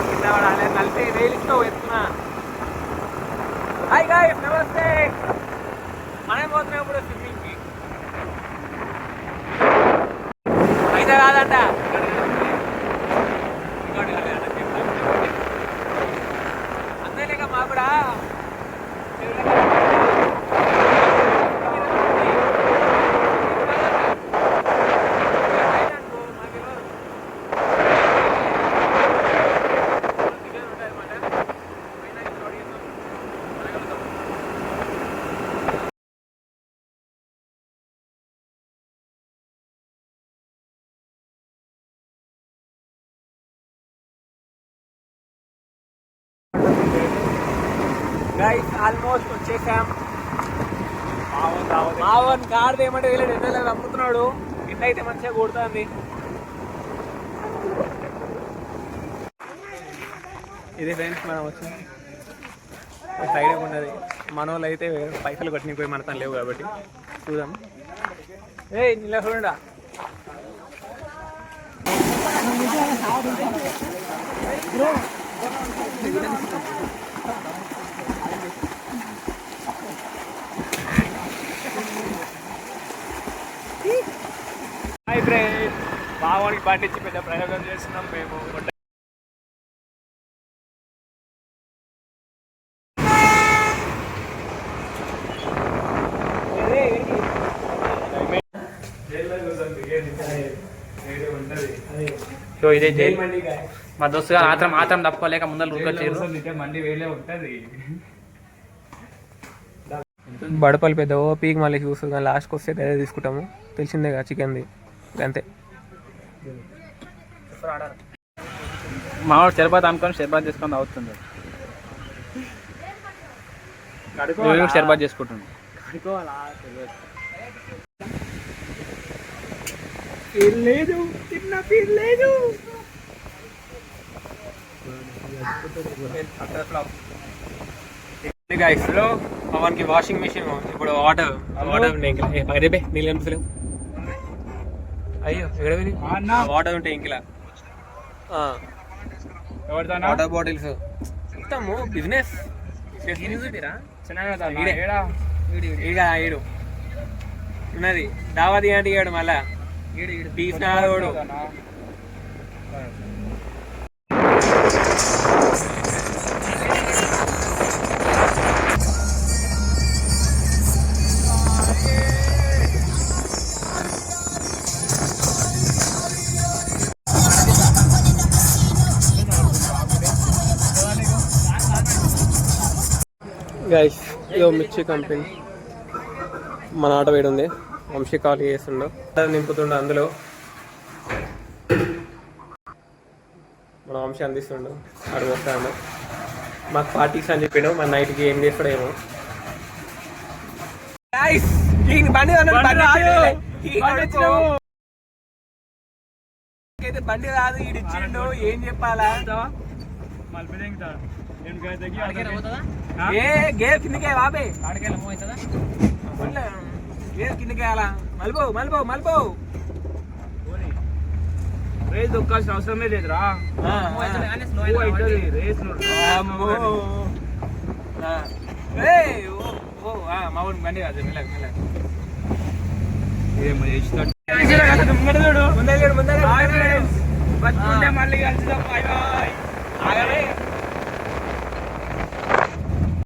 కింద పడాలి కలిపి వేలిస్తూ ఎత్తున్నా. హాయ్ గాయ్స్, నమస్తే. మనం పోతున్నాం ఇప్పుడు స్విమ్మింగ్కి. అయితే కాదంట అంతే లేక మా కూడా గైస్ ఆల్మోస్ట్ వచ్చేసాం. మావన్ కార్ ఏమంటే వీళ్ళు ఎండలో అమ్ముతున్నాడు. ఎండ అయితే మంచిగా కొడుతుంది. ఇది ఫ్రెండ్స్ మనం వచ్చింది సైడ్ ఉన్నది. మన వాళ్ళు అయితే పైసలు కట్టిన పోయి మనతో లేవు కాబట్టి చూద్దాం. ఇలా చూడండా హాయ్ ఫ్రెండ్స్, మావాడికి పండించి పెద్ద ప్రయోగం చేస్తున్నాం మేము. సో ఇదే జైలు మండి. మా దోస్తుగా ఆత్రం తప్పుకోలేక ముందర ఊరికొచ్చారు. మండి వేలే ఉంటుంది. బడపల్లి పెద్ద ఓపీకి మళ్ళీ చూస్తుంది కానీ లాస్ట్కి వస్తే అదే తీసుకుంటాము. తెలిసిందే కదా చికెన్ది అంతే. మావాడు షర్బత్ అనుకొని షర్బత్ చేసుకొని అవుతుంది. షర్బత్ చేసుకుంటుంది. లేదు తిన్న ఫీల్ లేదు. పవన్కి వాషింగ్ మిషన్ ఇప్పుడు వాటర్ నీళ్ళు కనిపిస్తలేవు. అయ్యో ఎక్కడ వాటర్ ఉంటాయి ఇంకిలా వాటర్ బాటిల్స్ ఇస్తాము. బిజినెస్ ఈడు ఉన్నది దావాది అంటే ఇయ్యాడు. మళ్ళా తీసినాడు. గైస్ ఇదో మిర్చి కంపెనీ. మన ఆట వేడి ఉంది. వంశీ కాల్ చేస్తుండో నింపుతుండో. అందులో మన వంశీ అందిస్తుండో. అడుగు వస్తాడు. మాకు పార్టీస్ అని చెప్పాడు. మన నైట్కి ఏం చేస్తాడేమో. బండి రాదు ఈడిచ్చిండు. ఏం చెప్పాలా? గేర్ కిందకే బాబే గేర్ కిందకే అలా మలుపు రేస్ దొక్కాల్సిన అవసరమే లేదురా. మా ఊరి బండి కాదు. ముందే మళ్ళీ కలిసి